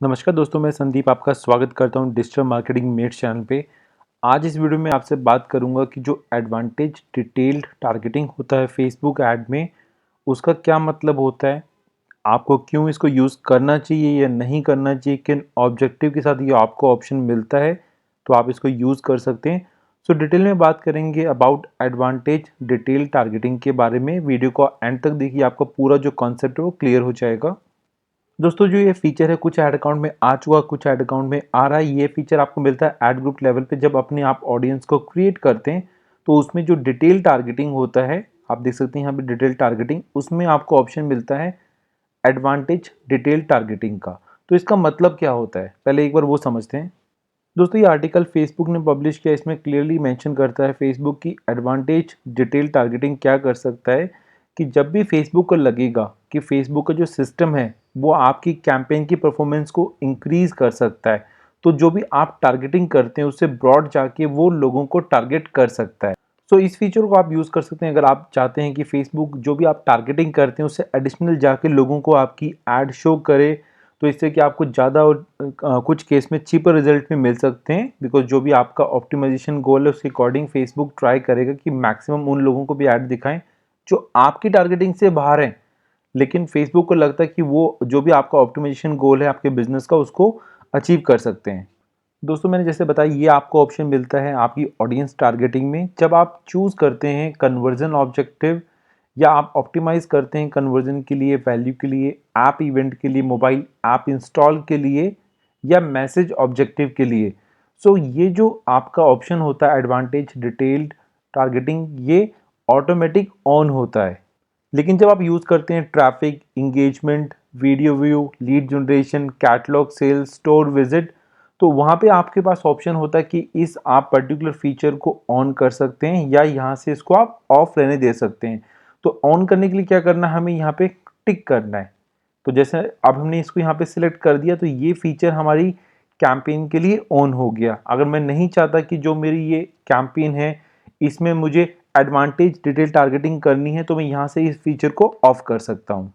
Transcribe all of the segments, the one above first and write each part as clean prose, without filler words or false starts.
नमस्कार दोस्तों, मैं संदीप आपका स्वागत करता हूं डिजिटल मार्केटिंग मेट्स चैनल पे। आज इस वीडियो में आपसे बात करूंगा कि जो एडवांटेज डिटेल्ड टारगेटिंग होता है फेसबुक ऐड में, उसका क्या मतलब होता है, आपको क्यों इसको यूज़ करना चाहिए या नहीं करना चाहिए, किन ऑब्जेक्टिव के साथ ये आपको ऑप्शन मिलता है तो आप इसको यूज़ कर सकते हैं। सो डिटेल में बात करेंगे अबाउट एडवांटेज डिटेल टारगेटिंग के बारे में। वीडियो को एंड तक देखिए, आपका पूरा जो कॉन्सेप्ट है वो क्लियर हो जाएगा। दोस्तों, जो ये फीचर है कुछ ऐड अकाउंट में आ चुका, कुछ ऐड अकाउंट में आ रहा है। ये फीचर आपको मिलता है ऐड ग्रुप लेवल पे। जब अपने आप ऑडियंस को क्रिएट करते हैं तो उसमें जो डिटेल टारगेटिंग होता है, आप देख सकते हैं यहाँ पे डिटेल टारगेटिंग, उसमें आपको ऑप्शन मिलता है एडवांटेज डिटेल टारगेटिंग का। तो इसका मतलब क्या होता है, पहले एक बार वो समझते हैं। दोस्तों, ये आर्टिकल फेसबुक ने पब्लिश किया, इसमें क्लियरली मेंशन करता है फेसबुक की एडवांटेज डिटेल टारगेटिंग क्या कर सकता है कि जब भी फेसबुक को लगेगा कि फेसबुक का जो सिस्टम है वो आपकी कैंपेन की परफॉर्मेंस को इंक्रीज कर सकता है, तो जो भी आप टारगेटिंग करते हैं उससे ब्रॉड जाके वो लोगों को टारगेट कर सकता है। सो इस फीचर को आप यूज़ कर सकते हैं अगर आप चाहते हैं कि फेसबुक जो भी आप टारगेटिंग करते हैं उससे एडिशनल जाके लोगों को आपकी ऐड शो करे, तो इससे कि आपको ज़्यादा और कुछ केस में चीपर रिजल्ट भी मिल सकते हैं। बिकॉज जो भी आपका ऑप्टिमाइजेशन गोल है उसके अकॉर्डिंग फेसबुक ट्राई करेगा कि मैक्सिमम उन लोगों को भी ऐड दिखाएं जो आपकी टारगेटिंग से बाहर हैं, लेकिन फेसबुक को लगता है कि वो जो भी आपका ऑप्टिमाइजेशन गोल है आपके बिजनेस का उसको अचीव कर सकते हैं। दोस्तों, मैंने जैसे बताया ये आपको ऑप्शन मिलता है आपकी ऑडियंस टारगेटिंग में। जब आप चूज़ करते हैं कन्वर्जन ऑब्जेक्टिव या आप ऑप्टिमाइज करते हैं कन्वर्जन के लिए, वैल्यू के लिए, ऐप इवेंट के लिए, मोबाइल ऐप इंस्टॉल के लिए या मैसेज ऑब्जेक्टिव के लिए, सो ये जो आपका ऑप्शन होता है एडवांटेज डिटेल्ड टारगेटिंग, ये ऑटोमेटिक ऑन होता है। लेकिन जब आप यूज़ करते हैं traffic, engagement, video view, lead generation, catalogue sales, store visit, तो वहाँ पे आपके पास ऑप्शन होता है कि इस आप पर्टिकुलर फीचर को ऑन कर सकते हैं या यहाँ से इसको आप ऑफ रहने दे सकते हैं। तो ऑन करने के लिए क्या करना है, हमें यहाँ पे टिक करना है। तो जैसे अब हमने इसको यहाँ पे सिलेक्ट कर दिया तो ये फीचर हमारी कैंपेन के लिए ऑन हो गया। अगर मैं नहीं चाहता कि जो मेरी ये कैंपेन है इसमें मुझे एडवांटेज डिटेल टारगेटिंग करनी है तो मैं यहाँ से इस फीचर को ऑफ कर सकता हूँ।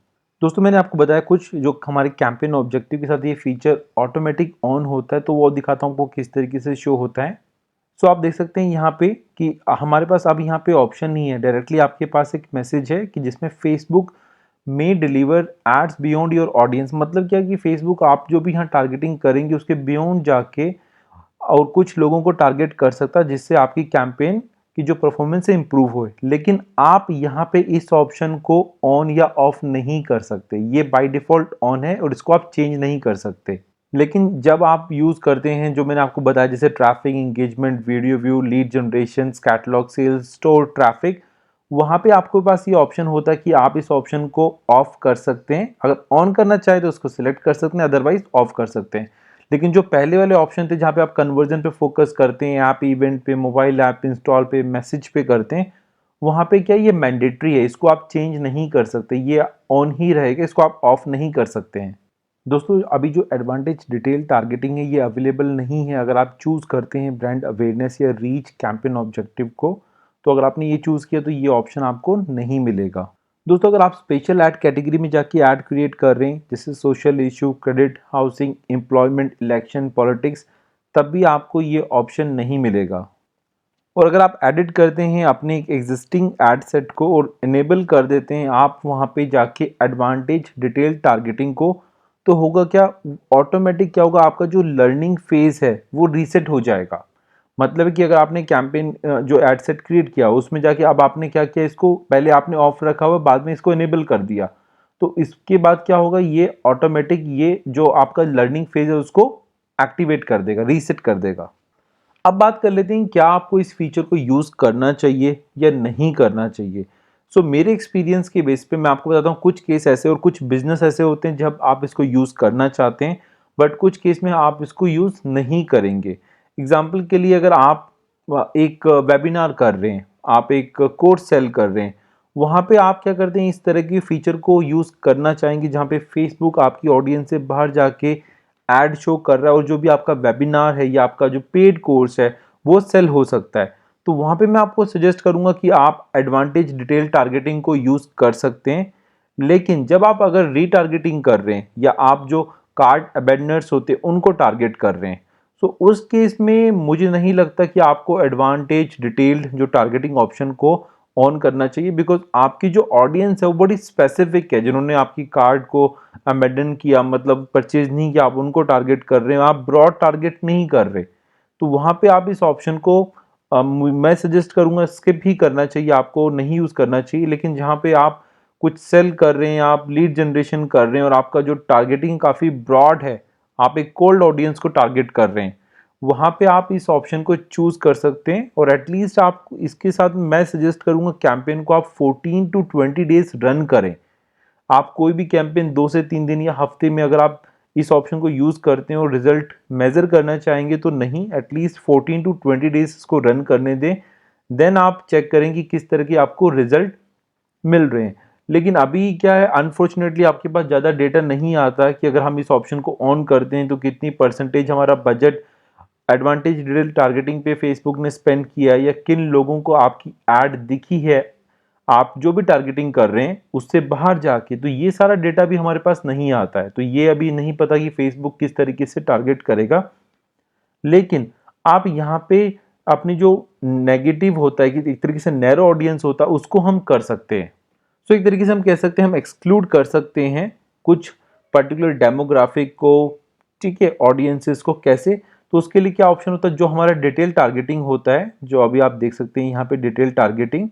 दोस्तों, मैंने आपको बताया कुछ जो हमारे कैंपेन ऑब्जेक्टिव के साथ ये फीचर ऑटोमेटिक ऑन होता है, तो वो दिखाता हूँ वो किस तरीके से शो होता है। सो आप देख सकते हैं यहाँ पे कि हमारे पास अब यहाँ पे ऑप्शन नहीं है, डायरेक्टली आपके पास एक मैसेज है कि जिसमें फेसबुक में deliver ads beyond your audience. मतलब क्या कि फेसबुक आप जो भी यहाँ टारगेटिंग करेंगे उसके बियॉन्ड जाके और कुछ लोगों को टारगेट कर सकता है जिससे आपकी कैंपेन की जो परफॉर्मेंस है इंप्रूव होए। लेकिन आप यहाँ पे इस ऑप्शन को ऑन या ऑफ नहीं कर सकते, ये बाय डिफॉल्ट ऑन है और इसको आप चेंज नहीं कर सकते। लेकिन जब आप यूज़ करते हैं जो मैंने आपको बताया जैसे traffic, engagement, video view, lead generation, catalogue sales, store traffic, वहाँ पे आपके पास ये ऑप्शन होता है कि आप इस ऑप्शन को ऑफ कर सकते हैं। अगर ऑन करना चाहे तो उसको सिलेक्ट कर सकते हैं, अदरवाइज ऑफ कर सकते हैं। लेकिन जो पहले वाले ऑप्शन थे जहाँ पे आप कन्वर्जन पे फोकस करते हैं, ऐप इवेंट पे, मोबाइल ऐप इंस्टॉल पे, मैसेज पे करते हैं, वहाँ पे क्या ये मैंडेटरी है, इसको आप चेंज नहीं कर सकते, ये ऑन ही रहेगा, इसको आप ऑफ नहीं कर सकते हैं। दोस्तों, अभी जो एडवांटेज डिटेल टारगेटिंग है ये अवेलेबल नहीं है अगर आप चूज़ करते हैं ब्रांड अवेयरनेस या रीच कैंपेन ऑब्जेक्टिव को। तो अगर आपने ये चूज़ किया तो ये ऑप्शन आपको नहीं मिलेगा। दोस्तों, अगर आप स्पेशल ऐड कैटेगरी में जाके ऐड क्रिएट कर रहे हैं जैसे social issue, credit, housing, employment, election, politics, तब भी आपको ये ऑप्शन नहीं मिलेगा। और अगर आप एडिट करते हैं अपने एक एग्जिस्टिंग एड सेट को और इनेबल कर देते हैं आप वहाँ पे जाके एडवांटेज डिटेल टारगेटिंग को, तो होगा क्या, ऑटोमेटिक क्या होगा, आपका जो लर्निंग फेज है वो रीसेट हो जाएगा। मतलब है कि अगर आपने कैंपेन जो एड सेट क्रिएट किया उसमें जाके अब आपने क्या किया, इसको पहले आपने ऑफ रखा हुआ, बाद में इसको इनेबल कर दिया, तो इसके बाद क्या होगा, ये ऑटोमेटिक ये जो आपका लर्निंग फेज है उसको एक्टिवेट कर देगा, रीसेट कर देगा। अब बात कर लेते हैं क्या आपको इस फीचर को यूज़ करना चाहिए या नहीं करना चाहिए। सो मेरे एक्सपीरियंस के बेस पे मैं आपको बताता हूँ कुछ केस ऐसे और कुछ बिजनेस ऐसे होते हैं जब आप इसको यूज़ करना चाहते हैं बट कुछ केस में आप इसको यूज़ नहीं करेंगे। एग्जाम्पल के लिए अगर आप एक वेबिनार कर रहे हैं, आप एक कोर्स सेल कर रहे हैं, वहाँ पे आप क्या करते हैं, इस तरह की फीचर को यूज़ करना चाहेंगे जहाँ पे फेसबुक आपकी ऑडियंस से बाहर जाके ऐड शो कर रहा है और जो भी आपका वेबिनार है या आपका जो पेड कोर्स है वो सेल हो सकता है। तो वहाँ पे मैं आपको सजेस्ट करूँगा कि आप एडवांटेज डिटेल टारगेटिंग को यूज़ कर सकते हैं। लेकिन जब आप अगर रीटारगेटिंग कर रहे हैं या आप जो कार्ड अबेंडर्स होते हैं उनको टारगेट कर रहे हैं। सो उस केस में मुझे नहीं लगता कि आपको एडवांटेज डिटेल्ड जो टारगेटिंग ऑप्शन को ऑन करना चाहिए, बिकॉज आपकी जो ऑडियंस है वो बड़ी स्पेसिफिक है, जिन्होंने आपकी कार्ड को अमेंडन किया मतलब परचेज नहीं किया, आप उनको टारगेट कर रहे हैं, आप ब्रॉड टारगेट नहीं कर रहे। तो वहाँ पे आप इस ऑप्शन को मैं सजेस्ट करूँगा स्किप ही करना चाहिए, आपको नहीं यूज़ करना चाहिए। लेकिन जहाँ पे आप कुछ सेल कर रहे हैं, आप लीड जनरेशन कर रहे हैं और आपका जो टारगेटिंग काफ़ी ब्रॉड है, आप एक कोल्ड ऑडियंस को टारगेट कर रहे हैं, वहाँ पे आप इस ऑप्शन को चूज कर सकते हैं। और एटलीस्ट आप इसके साथ मैं सजेस्ट करूंगा कैंपेन को आप 14 टू 20 डेज रन करें। आप कोई भी कैंपेन 2 से 3 दिन या हफ्ते में अगर आप इस ऑप्शन को यूज करते हैं और रिजल्ट मेजर करना चाहेंगे तो नहीं, एटलीस्ट 14 टू 20 डेज इसको रन करने दें, देन आप चेक करें कि किस तरह के आपको रिजल्ट मिल रहे हैं। लेकिन अभी क्या है, अनफॉर्चुनेटली आपके पास ज़्यादा डेटा नहीं आता कि अगर हम इस ऑप्शन को ऑन करते हैं तो कितनी परसेंटेज हमारा बजट एडवांटेज डिटेल टारगेटिंग पे फेसबुक ने स्पेंड किया है, या किन लोगों को आपकी एड दिखी है आप जो भी टारगेटिंग कर रहे हैं उससे बाहर जाके। तो ये सारा डेटा भी हमारे पास नहीं आता है, तो ये अभी नहीं पता कि फेसबुक किस तरीके से टारगेट करेगा। लेकिन आप यहाँ पे अपनी जो नेगेटिव होता है कि एक तरीके से नैरो ऑडियंस होता है उसको हम कर सकते हैं। सो एक तरीके से हम कह सकते हैं हम एक्सक्लूड कर सकते हैं कुछ पर्टिकुलर डेमोग्राफिक को, ठीक है, ऑडियंसेस को। कैसे? तो उसके लिए क्या ऑप्शन होता है, जो हमारा डिटेल टारगेटिंग होता है, जो अभी आप देख सकते हैं यहाँ पे डिटेल टारगेटिंग,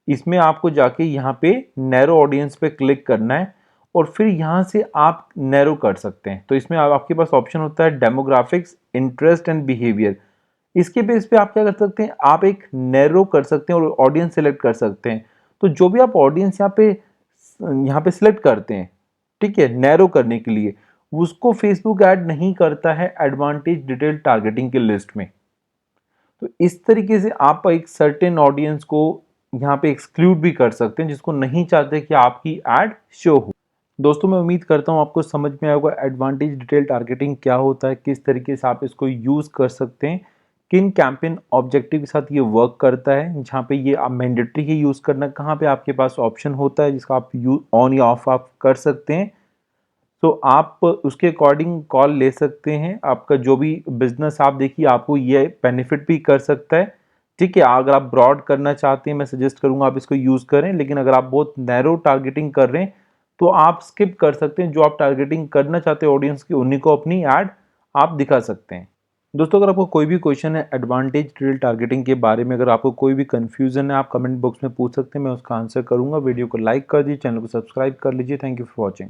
इसमें आपको जाके यहाँ पे नैरो ऑडियंस पे क्लिक करना है और फिर यहाँ से आप नैरो कर सकते हैं। तो इसमें आपके पास ऑप्शन होता है डेमोग्राफिक्स, इंटरेस्ट एंड बिहेवियर। इसके बेस पे आप क्या कर सकते हैं, आप एक नैरो कर सकते हैं और ऑडियंस सेलेक्ट कर सकते हैं। तो जो भी आप ऑडियंस यहाँ पे सिलेक्ट करते हैं, ठीक है, नैरो करने के लिए, उसको फेसबुक ऐड नहीं करता है एडवांटेज डिटेल टारगेटिंग की लिस्ट में। तो इस तरीके से आप एक सर्टेन ऑडियंस को यहाँ पे एक्सक्लूड भी कर सकते हैं जिसको नहीं चाहते कि आपकी ऐड शो हो। दोस्तों मैं उम्मीद करता हूँ आपको समझ में आएगा एडवांटेज डिटेल टारगेटिंग क्या होता है, किस तरीके से आप इसको यूज़ कर सकते हैं, किन कैंपेन ऑब्जेक्टिव के साथ ये वर्क करता है, जहाँ पे ये आप मैंडेटरी ही यूज़ करना, कहाँ पे आपके पास ऑप्शन होता है जिसका आप ऑन या ऑफ आप कर सकते हैं। तो आप उसके अकॉर्डिंग कॉल ले सकते हैं। आपका जो भी बिजनेस आप देखिए आपको ये बेनिफिट भी कर सकता है, ठीक है। अगर आप ब्रॉड करना चाहते हैं मैं सजेस्ट करूंगा आप इसको यूज़ करें, लेकिन अगर आप बहुत नैरो टारगेटिंग कर रहे हैं तो आप स्किप कर सकते हैं। जो आप टारगेटिंग करना चाहते हैं ऑडियंस की, उन्हीं को अपनी ऐड आप दिखा सकते हैं। दोस्तों अगर आपको कोई भी क्वेश्चन है एडवांटेज डिटेल टारगेटिंग के बारे में, अगर आपको कोई भी कंफ्यूजन है, आप कमेंट बॉक्स में पूछ सकते हैं, मैं उसका आंसर करूंगा। वीडियो को लाइक कर दीजिए, चैनल को सब्सक्राइब कर लीजिए। Thank you for watching.